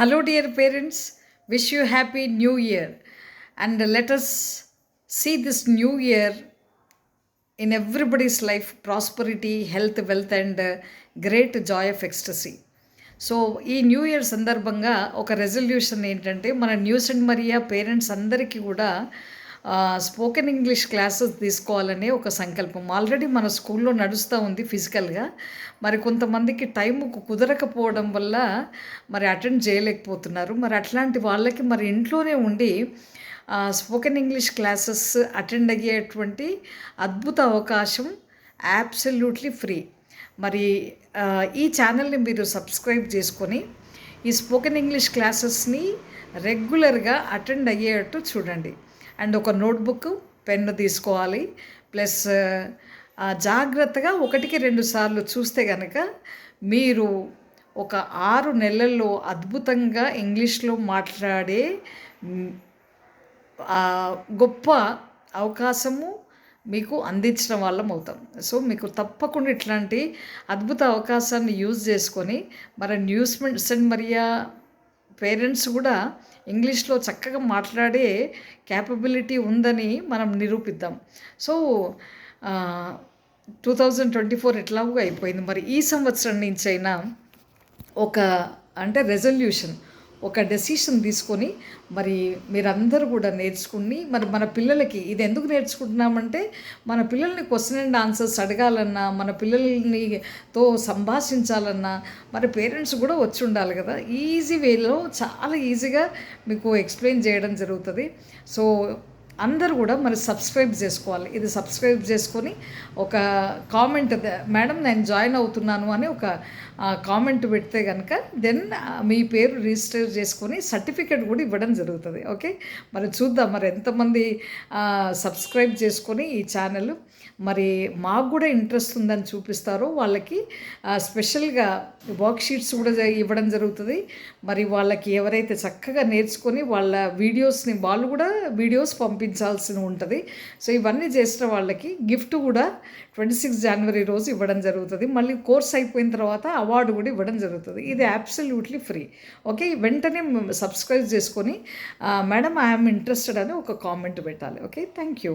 Hello, dear parents. Wish you happy new year. And let us see this new year in everybody's life prosperity, health, wealth, and great joy of ecstasy. So ఈ new year సందర్భంగా ఒక resolution ఏంటంటే మన news and Mariya parents అందరికీ కూడా spoken English classes తీసుకోవాలనే ఒక సంకల్పం ఆల్రెడీ మన స్కూల్లో నడుస్తూ ఉంది ఫిజికల్గా. మరి కొంతమందికి టైం కుదరకపోవడం వల్ల మరి అటెండ్ చేయలేకపోతున్నారు. మరి అట్లాంటి వాళ్ళకి మరి ఇంట్లోనే ఉండి స్పోకెన్ ఇంగ్లీష్ క్లాసెస్ అటెండ్ అయ్యేటువంటి అద్భుత అవకాశం యాబ్సల్యూట్లీ ఫ్రీ. మరి ఈ ఛానల్ని మీరు సబ్స్క్రైబ్ చేసుకొని ఈ స్పోకెన్ ఇంగ్లీష్ క్లాసెస్ని రెగ్యులర్గా అటెండ్ అయ్యేటట్టు చూడండి. అండ్ ఒక నోట్బుక్ పెన్ను తీసుకోవాలి. ప్లస్ జాగ్రత్తగా 1-2 సార్లు చూస్తే కనుక మీరు ఒక 6 నెలల్లో అద్భుతంగా ఇంగ్లీష్లో మాట్లాడే గొప్ప అవకాశము మీకు అందించడం వాళ్ళం అవుతాం. సో మీకు తప్పకుండా ఇట్లాంటి అద్భుత అవకాశాన్ని యూజ్ చేసుకొని మరి న్యూస్ అండ్ మరియా పేరెంట్స్ కూడా ఇంగ్లీష్లో చక్కగా మాట్లాడే క్యాపబిలిటీ ఉందని మనం నిరూపిద్దాం. సో 2024 ఎట్లాగో అయిపోయింది. మరి ఈ సంవత్సరం నుంచైనా ఒక రెజల్యూషన్, ఒక డెసిషన్ తీసుకొని మరి మీరందరూ కూడా నేర్చుకుని మరి మన పిల్లలకి ఇది ఎందుకు నేర్చుకుంటున్నామంటే మన పిల్లల్ని క్వశ్చన్ అండ్ ఆన్సర్స్ అడగాలన్నా, మన పిల్లల్నితో సంభాషించాలన్నా మరి పేరెంట్స్ కూడా వచ్చి ఉండాలి కదా. ఈజీ వేలో చాలా ఈజీగా మీకు ఎక్స్ప్లెయిన్ చేయడం జరుగుతుంది. సో అందరూ కూడా మరి సబ్స్క్రైబ్ చేసుకోవాలి. ఇది సబ్స్క్రైబ్ చేసుకొని ఒక కామెంట్, మేడం నేను జాయిన్ అవుతున్నాను అని ఒక కామెంట్ పెడితే కనుక దెన్ మీ పేరు రిజిస్టర్ చేసుకొని సర్టిఫికెట్ కూడా ఇవ్వడం జరుగుతుంది. ఓకే, మరి చూద్దాం మరి ఎంతమంది సబ్స్క్రైబ్ చేసుకొని ఈ ఛానల్ మరి మాకు కూడా ఇంట్రెస్ట్ ఉందని చూపిస్తారో వాళ్ళకి స్పెషల్గా వర్క్ షీట్స్ కూడా ఇవ్వడం జరుగుతుంది. మరి వాళ్ళకి ఎవరైతే చక్కగా నేర్చుకొని వాళ్ళ వీడియోస్ని వాళ్ళు కూడా వీడియోస్ పంపించాల్సి ఉంటుంది. సో ఇవన్నీ చేసిన వాళ్ళకి గిఫ్ట్ కూడా 26 జనవరి రోజు ఇవ్వడం జరుగుతుంది. మళ్ళీ కోర్స్ అయిపోయిన తర్వాత అవార్డు కూడా ఇవ్వడం జరుగుతుంది. ఇది అబ్సల్యూట్లీ ఫ్రీ. ఓకే, వెంటనే సబ్స్క్రైబ్ చేసుకొని మేడం ఐఎమ్ ఇంట్రెస్టెడ్ అని ఒక కామెంట్ పెట్టాలి. Okay, thank you.